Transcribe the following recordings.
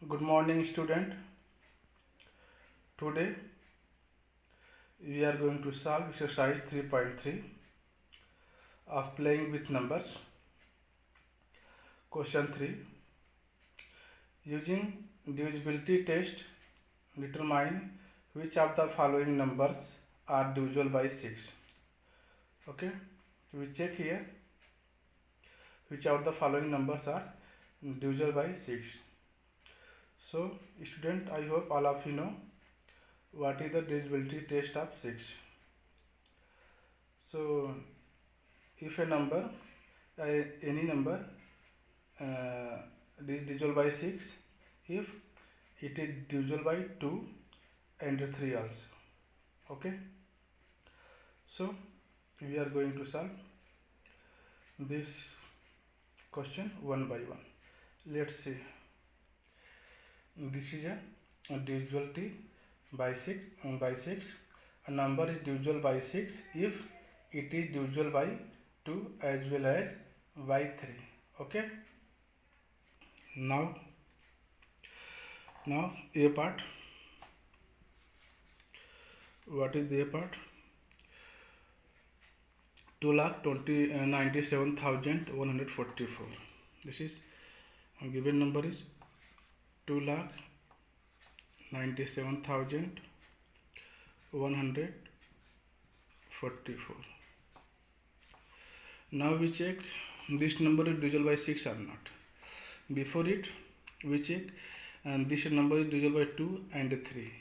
Good morning, student. Today we are going to solve exercise 3.3 of playing with numbers. Question 3. Using divisibility test, determine which of the following numbers are divisible by 6. Okay, we check here which of the following numbers are divisible by 6. So, student, I hope all of you know what is the divisibility test of 6. So, if a number, any number is divisible by 6, if it is divisible by 2 and 3 also. Okay, so we are going to solve this question one by one. Let's see. This is a divisibility by 6. A number is divisible by 6 if it is divisible by 2 as well as by 3. Okay, now A part. What is A part? 2,97,144. This is given number is 2,97,144. Now we check this number is divisible by 6 or not. Before it, we check this number is divisible by 2 and 3.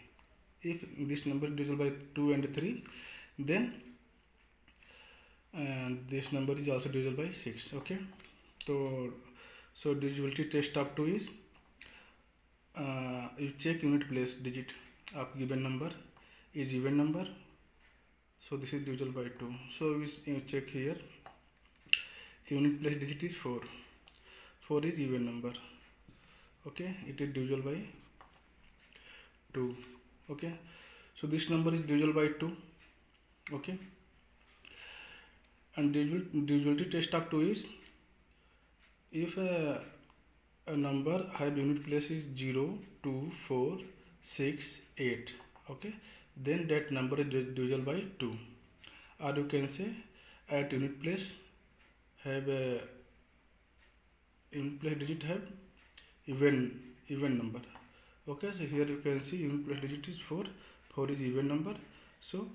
If this number is divisible by 2 and 3, then this number is also divisible by 6. Okay, so divisibility test of 2 is you check unit place digit of given number is even number, so this is divisible by 2. So we check here unit place digit is 4 is even number. Okay, it is divisible by 2. Okay, so this number is divisible by 2. Okay, and divisibility test of 2 is if a number have unit place is 0, 2, 4, 6, 8. Okay, then that number is divisible by 2, or you can say at unit place have a unit place digit have even number. Okay, so here you can see unit place digit is 4 is even number, so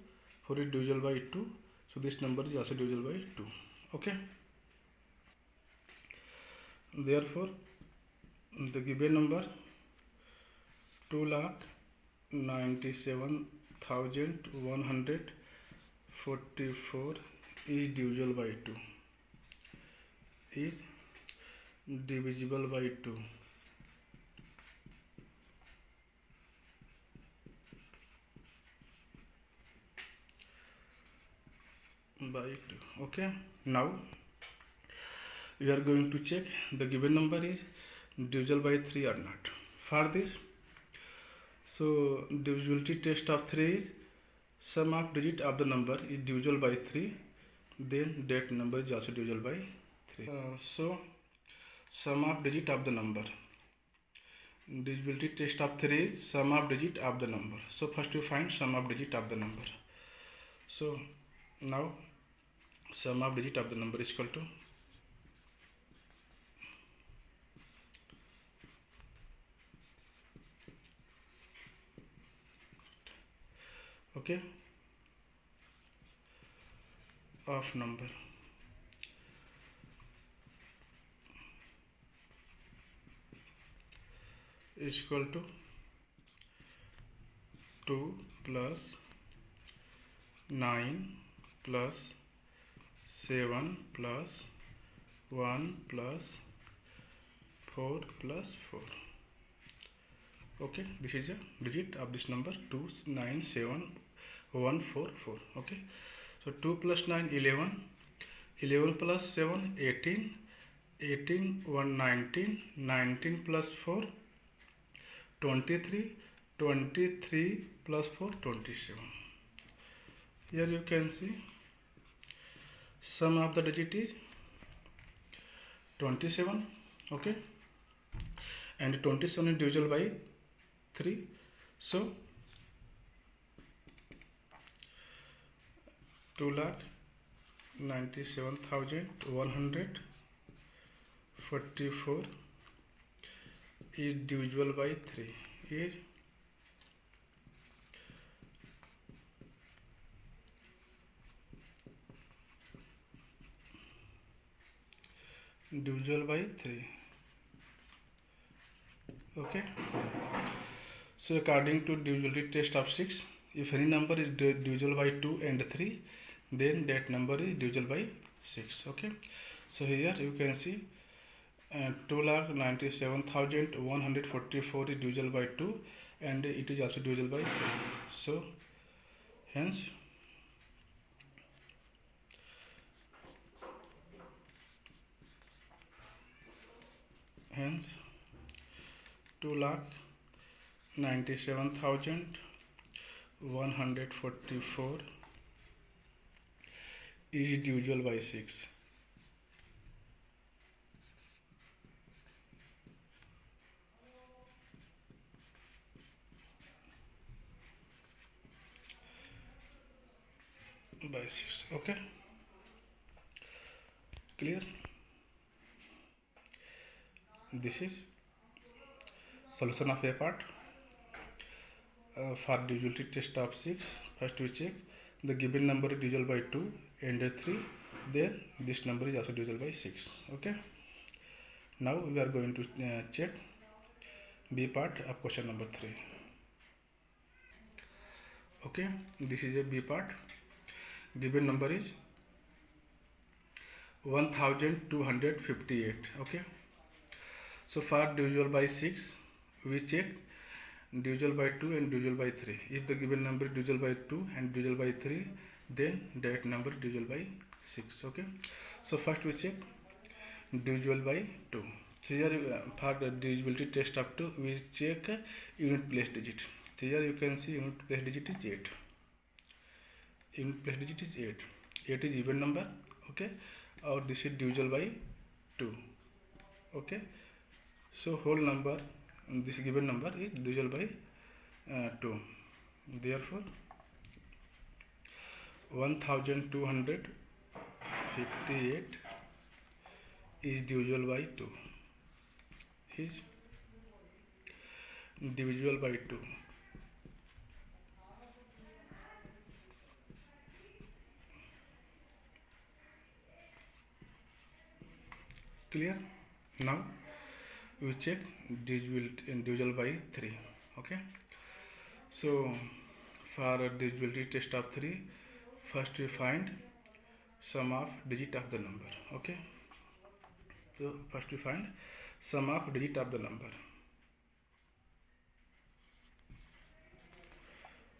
4 is divisible by 2, so this number is also divisible by 2. Okay, therefore the given number 2,97,144 is divisible by 2. Is divisible by 2. By 2. Okay, now we are going to check the given number is divisible by 3 or not. For this, so divisibility test of 3 is sum of digit of the number is divisible by 3, then that number is also divisible by 3. So sum of digit of the number, divisibility test of 3 is sum of digit of the number. So first you find sum of digit of the number. So now sum of digit of the number is equal to okay of number is equal to 2 plus 9 plus 7 plus 1 plus 4 plus 4. Okay, this is a digit of this number 297,144. Okay, so 2 plus 9 11, 11 plus 7 18, 18 1 19, 19 plus 4 23, 23 plus 4 27. Here you can see sum of the digit is 27. Okay, and 27 is divisible by 3. So 2,97,144 is divisible by 3, is divisible by 3. Okay. So according to divisibility test of 6, if any number is divisible by 2 and 3, then that number is divisible by 6. Okay. So here you can see 2,97,144 is divisible by 2 and it is also divisible by 3. So hence 2,97,144 is divisible by 6. By 6. Okay, clear? This is solution of A part. For divisibility test of 6, first we check the given number is divisible by 2 and 3, then this number is also divisible by 6. Okay, now we are going to check B part of question number 3. Okay, this is a B part. Given number is 1258. Okay, so for divisible by 6 we check divisible by 2 and divisible by 3. If the given number is divisible by 2 and divisible by 3, then that number is divisible by 6. Okay, so first we check divisible by 2. So here for the divisibility test of 2 we check unit place digit. So here you can see unit place digit is 8. Unit place digit is 8. 8 is even number. Okay, or this is divisible by 2. Okay, so whole number, this given number is divisible by 2. Therefore 1258 is divisible by 2. Is divisible by 2. Clear? Now we check divisible by 3. Okay, so for divisibility test of 3, first we find sum of digit of the number. Okay, so first we find sum of digit of the number.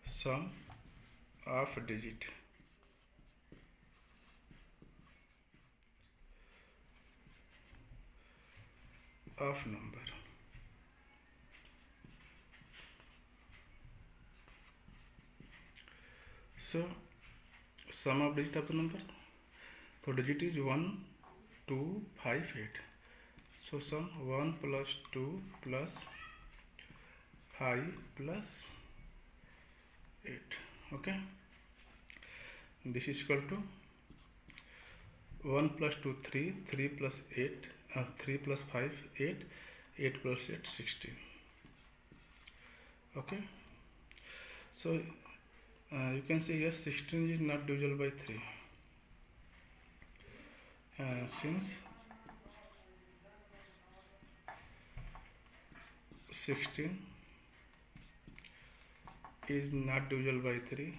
Sum of digit of number. So sum of digit of the number, so digit is 1, 2, 5, 8. So sum 1 plus 2 plus 5 plus 8. Okay, this is equal to 1 plus 2 3, 3 plus 8, 3 plus 5 8, 8 plus 8 16. Okay, so you can see here 16 is not divisible by 3, since 16 is not divisible by 3,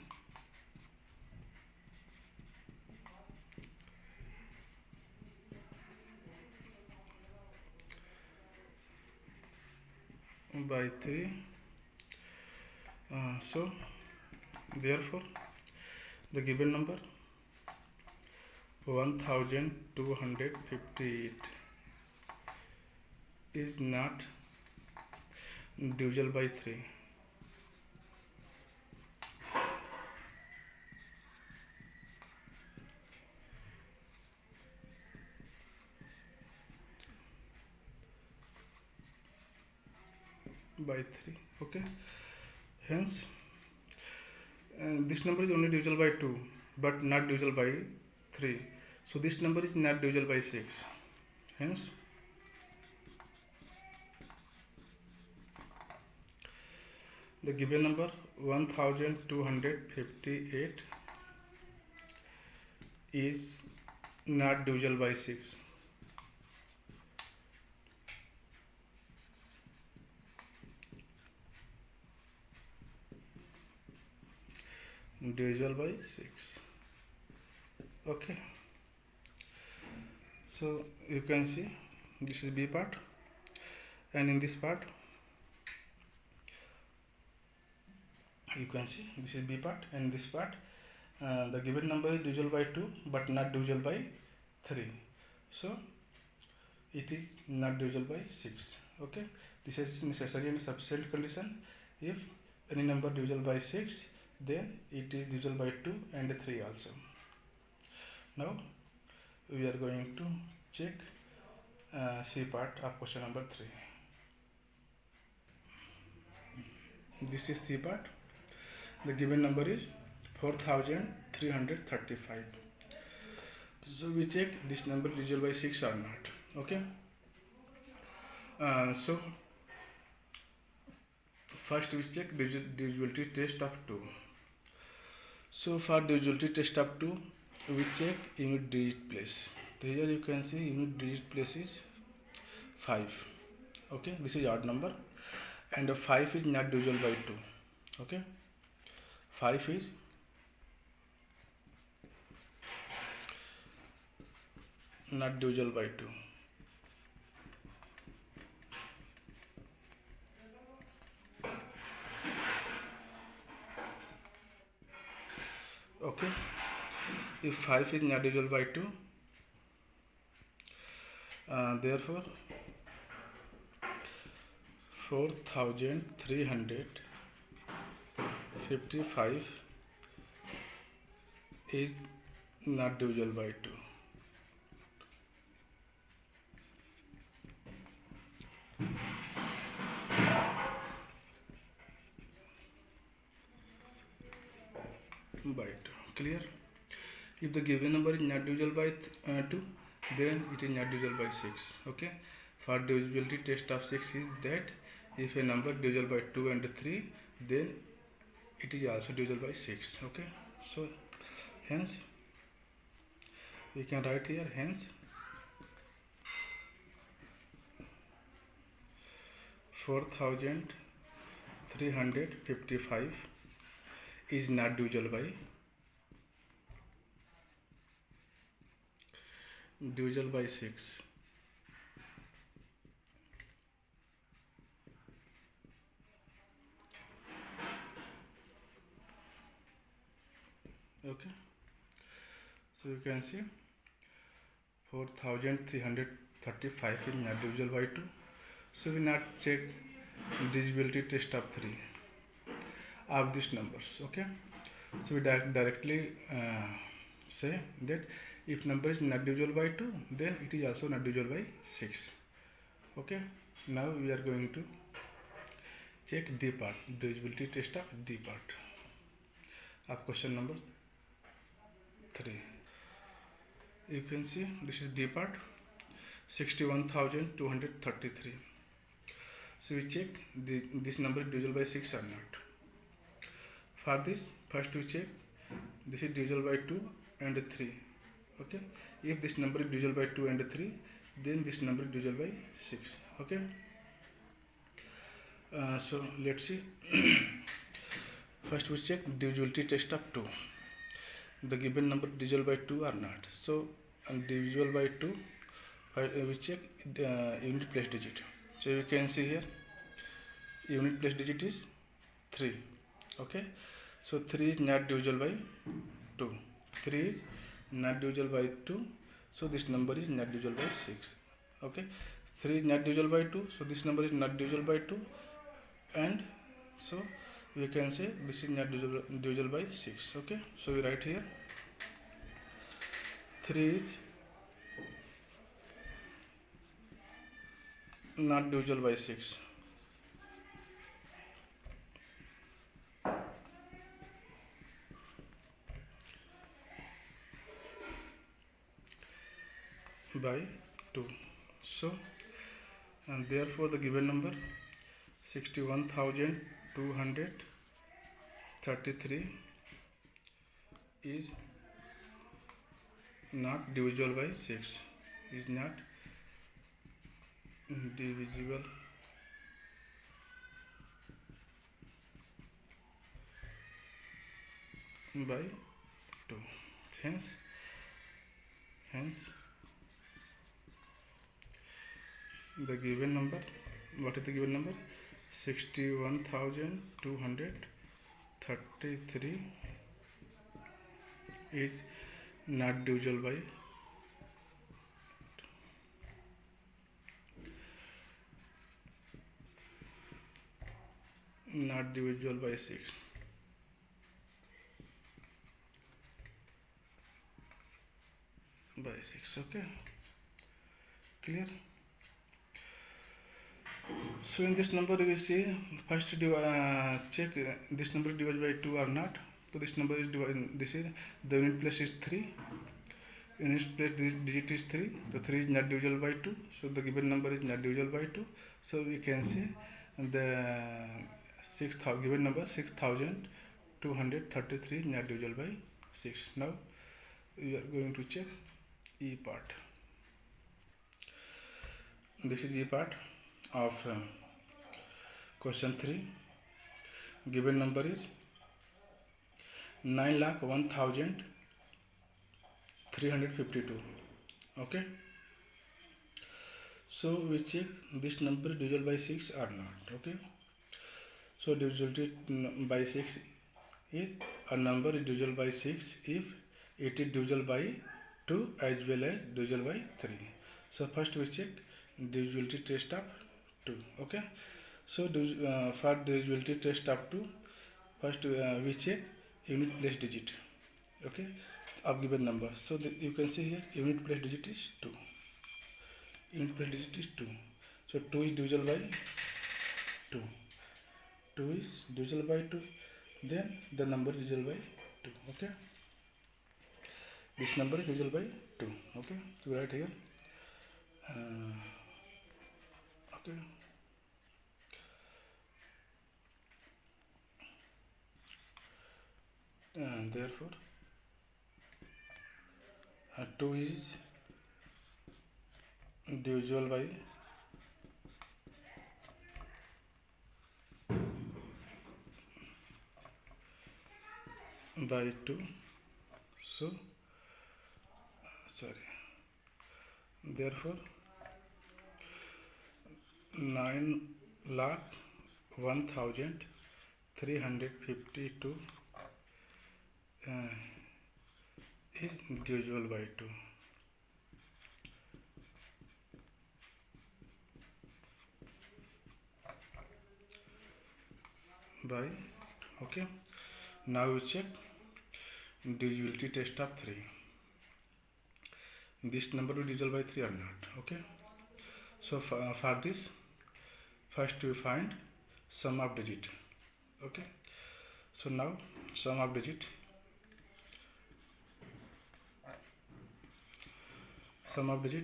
by 3. So therefore the given number 1258 is not divisible by 3. by 3. Okay, hence this number is only divisible by 2 but not divisible by 3, so this number is not divisible by 6. Hence the given number 1258 is not divisible by 6. Divisible by 6. Okay, so you can see this is B part, and in this part you can see this is B part, and this part the given number is divisible by 2 but not divisible by 3, so it is not divisible by 6. Okay, this is necessary and sufficient condition. If any number divisible by 6, then it is divisible by 2 and 3 also. Now we are going to check C part of question number 3. This is C part. The given number is 4335. So we check this number is divisible by 6 or not. Okay, so first we check divisibility test of 2. So for divisibility test of 2, we check unit digit place. So here you can see unit digit place is 5. Okay, this is odd number, and 5 is not divisible by 2. Okay, 5 is not divisible by 2. Okay, if 5 is not divisible by 2, therefore 4355 is not divisible by 2. By 2. Clear? If the given number is not divisible by 2, then it is not divisible by 6. Okay, for divisibility test of 6 is that if a number divisible by 2 and 3, then it is also divisible by 6. Okay, so hence we can write here, hence 4355 is not divisible by 6. Okay, so you can see 4335 is not divisible by 2, so we not check divisibility test of 3 of these numbers. Okay, so we directly say that if number is not divisible by 2, then it is also not divisible by 6. Okay, now we are going to check D part, divisibility test of D part of question number 3. You can see this is D part, 61,233. So we check this number is divisible by 6 or not. For this, first we check this is divisible by 2 and 3. Okay, if this number is divisible by 2 and 3, then this number is divisible by 6. Okay, so let's see. First we check divisibility test of 2. The given number divisible by 2 or not. So divisible by 2, we check unit place digit. So you can see here unit place digit is 3. Okay, so 3 is not divisible by 2. 3 is not divisible by 2, so this number is not divisible by 6. Okay, 3 is not divisible by 2, so this number is not divisible by 2, and so we can say this is not divisible by 6. Okay, so we write here 3 is not divisible by 6. So, and therefore the given number 61,233 is not divisible by 6, is not divisible by 2. Hence the given number, what is the given number? 61,233 is not divisible by 6. By 6. Okay, clear? So in this number you will see, first check this number is divided by 2 or not. So this number is divided, this is the unit place is 3, unit place this digit is 3, so 3 is not divisible by 2, so the given number is not divisible by 2. So we can say the given number 6,233 is not divisible by 6. Now we are going to check E part. This is E part of question 3. Given number is 9,01,352. Okay, so we check this number is divisible by 6 or not. Okay, so divisibility by 6 is a number is divisible by 6 if it is divisible by 2 as well as divisible by 3. So first we check divisibility test of 2. Okay, so for divisibility test of 2, first we check unit place digit, okay, of given number. So you can see here unit place digit is 2. Unit place digit is 2. So 2 is divisible by 2. 2 is divisible by 2. Then the number is divisible by 2. Okay, this number is divisible by 2. Okay, so write here. Okay, and therefore 2 is divisible by 2. So therefore 9,01,352 is divisible by 2. By, okay, now we check divisibility test of 3. This number will divisible by 3 or not. Okay, so for this first we find sum of digit. Okay, so now sum of digit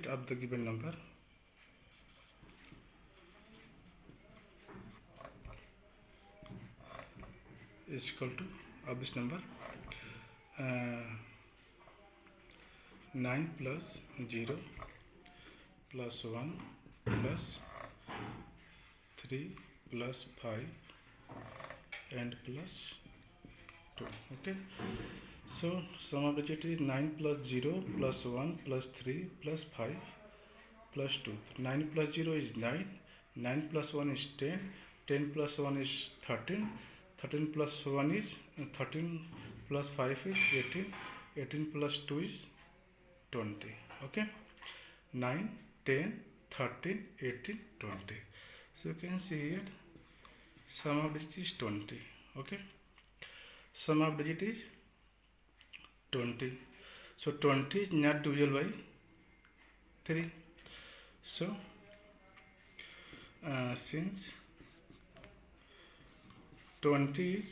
of the given number is equal to of this number 9 plus 0 plus 1 plus 3 plus 5 and plus 2. Okay, so sum of digit is 9 plus 0 plus 1 plus 3 plus 5 plus 2. 9 plus 0 is 9, 9 plus 1 is 10, 10 plus 1 is 13, 13 plus 1 is 13 plus 5 is 18, 18 plus 2 is 20. Okay, 9, 10, 13, 18, 20. So you can see here sum of digit is 20. Okay, sum of digit is 20. So 20 is not divisible by 3. So since 20 is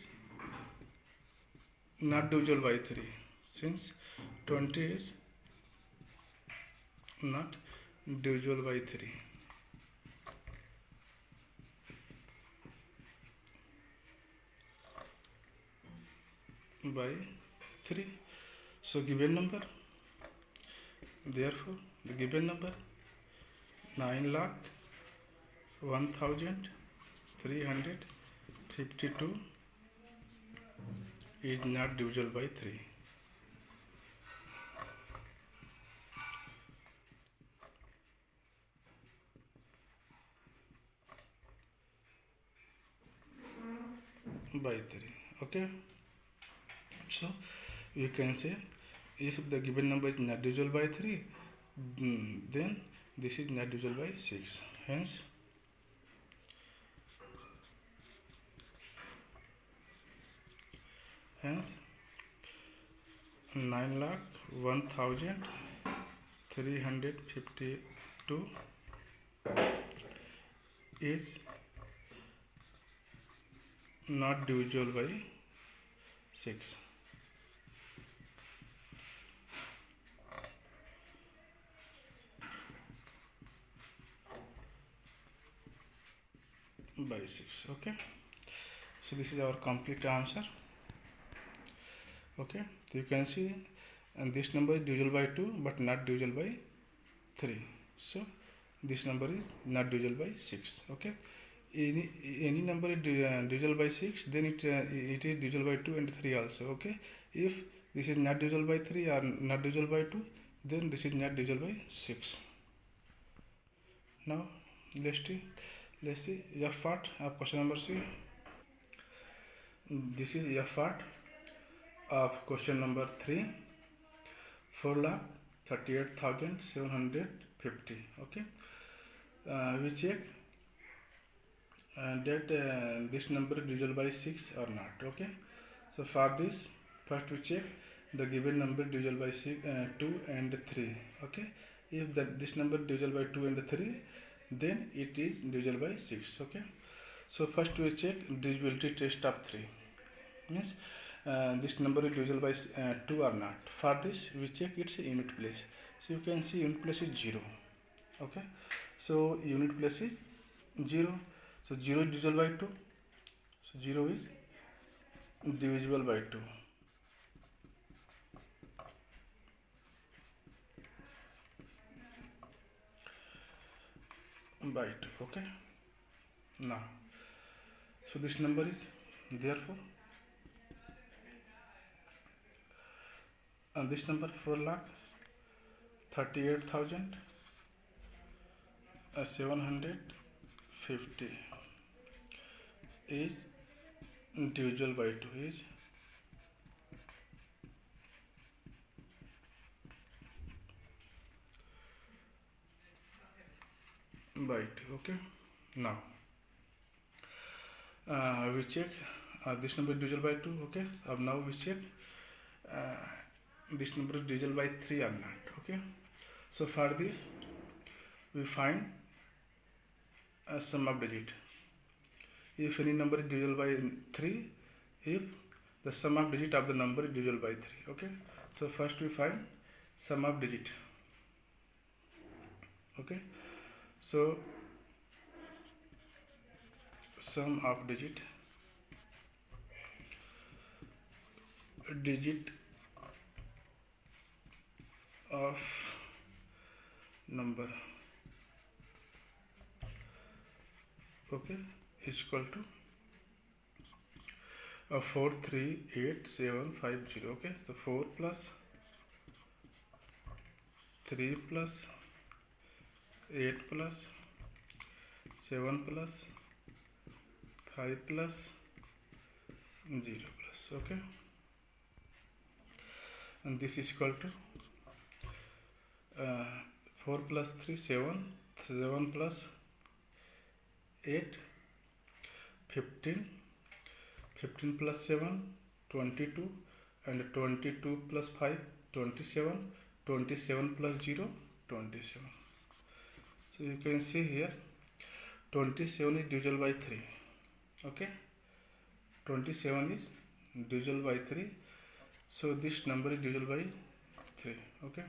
not divisible by 3, since 20 is not divisible by 3 by 3. So given number, therefore the given number 9,01,352 is not divisible by 3. By 3. Okay, so you can say if the given number is not divisible by 3, then this is not divisible by 6. Hence 9,01,352 is not divisible by 6. By 6. Okay, so this is our complete answer. Okay, so you can see, and this number is divisible by 2 but not divisible by 3, so this number is not divisible by 6. Okay, any number is divisible by 6, then it is divisible by 2 and 3 also. Okay, if this is not divisible by 3 or not divisible by 2, then this is not divisible by 6. Now let's see F part of question number C. This is F part of question number 3, 4,38,750. Okay, we check that this number is divisible by 6 or not. Okay, so for this, first we check the given number is divisible by 2 and 3. Okay, if this number is divisible by 2 and 3, then it is divisible by 6. Okay, so first we check divisibility test of 3, means this number is divisible by 2 or not. For this we check its unit place. So you can see unit place is 0. Okay, so unit place is 0, so 0 is divisible by 2, so 0 is divisible by 2. By 2. Okay, now so this number is, therefore this number 4,38,750 is divisible by 2, is by 2. Okay, now we check this number is divisible by 2. Okay, now we check this number is divisible by 3 or not. Okay, so for this we find a sum of digit. If any number is divisible by 3, if the sum of digit of the number is divisible by 3. Okay, so first we find sum of digit. Okay, so sum of digit of number, okay, is equal to 438,750. Okay, so 4 plus 3 plus 8 plus 7 plus 5 plus 0 plus. Okay, and this is equal to 4 plus 3 7, 7 plus 8 15, 15 plus 7 22, and 22 plus 5 27, 27 plus 0 27. So you can see here 27 is divisible by 3. Okay, 27 is divisible by 3, so this number is divisible by 3. Okay,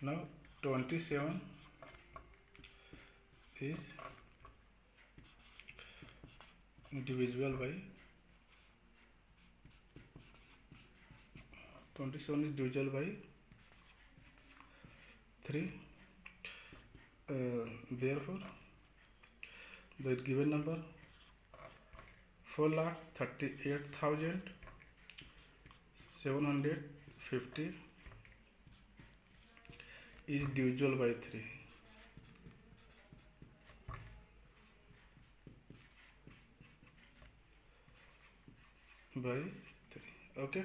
Now 27 is divisible by 3. Therefore, the given number 4,38,750 is divisible by 3. Okay,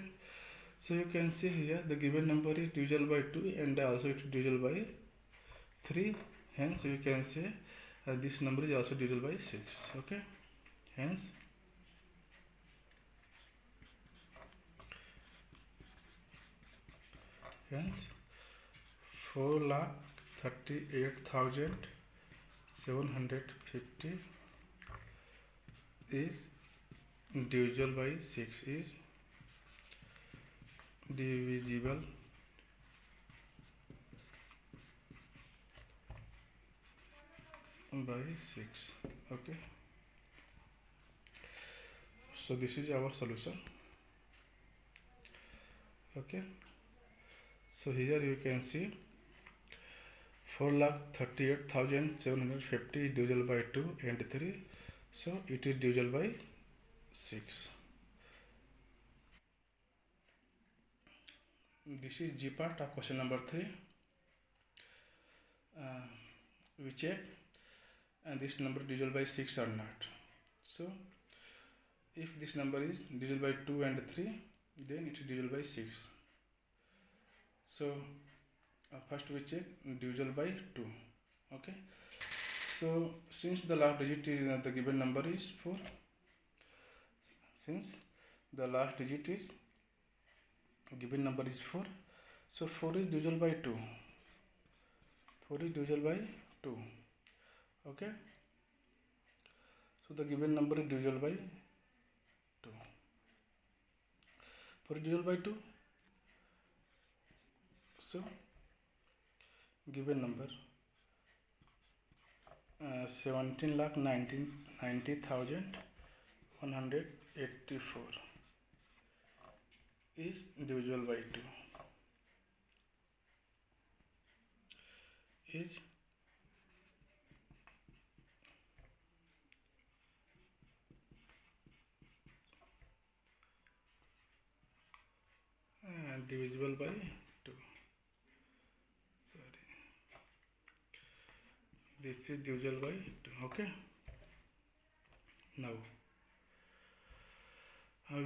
so you can see here the given number is divisible by 2 and also it is divisible by 3, hence you can say this number is also divisible by 6. Okay, hence hence 4,38,750 is divisible by 6 is divisible by 6. Okay, so this is our solution. Okay, so here you can see 4,38,750 is divisible by 2 and 3, so it is divisible by 6. This is G part of question number 3. We check and this number is divisible by 6 or not. So if this number is divisible by 2 and 3, then it is divisible by 6. So first we check divisible by 2. Okay, so since the last digit is the given number is 4, since the last digit is given number is 4, so 4 is divisible by 2. 4 is divisible by 2. Okay, so the given number is divisible by 2. 4 is divisible by 2. So given number 17,90,184 is divisible by 2. Is divisible by 2. Sorry, this is divisible by 2. Okay, now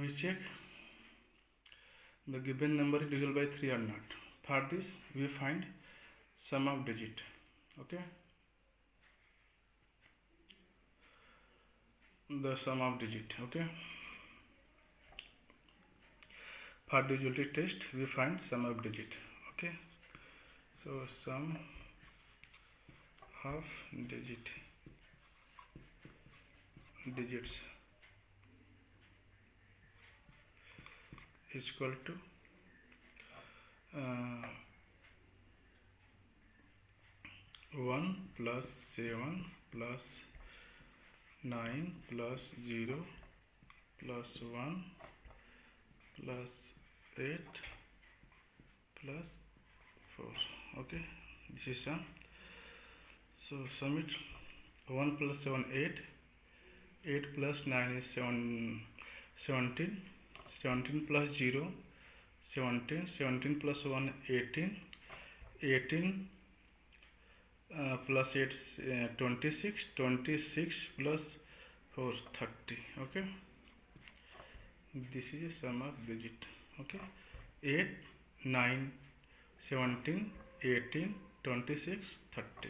we check the given number is divisible by 3 or not. For this we find sum of digit. Okay, the sum of digit. Okay, for divisibility test we find sum of digit. Okay, so sum of digits is equal to 1 plus 7 plus 9 plus 0 plus 1 plus 8 plus 4. Okay, this is sum. So sum it. 1 plus 7 8, 8 plus 9 is 17, 17 plus 0 17, 17 plus 1 18, 18 plus 8 26, 26 plus 4 30. Okay, this is a sum of digit. Okay, 8 9 17 18 26 30,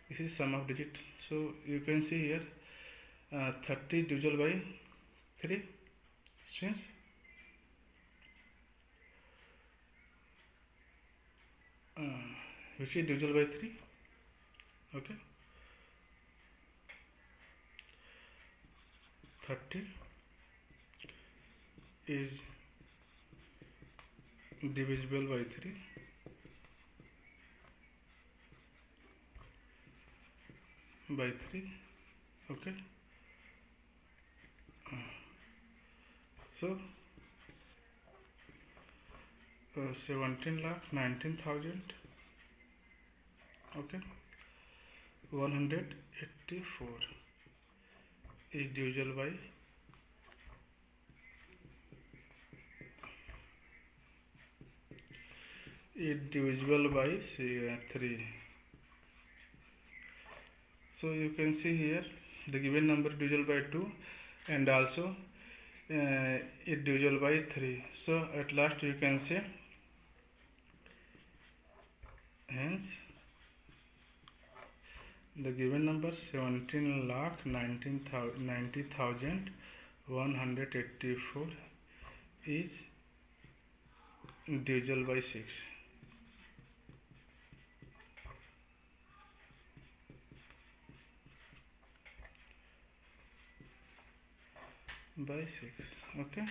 this is sum of digit. So you can see here 30 divisible by 3, since which is divisible by 3. Okay, 30 is divisible by 3 by 3. Okay, so 17,19,000. Okay, 184 is divisible by 3. So you can see here the given number divisible by 2 and also it divisible by 3. So at last you can say hence the given number 17,90,184 is divisible by 6. By 6. Okay,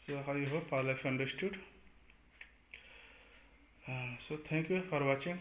so I hope all of you understood. So thank you for watching.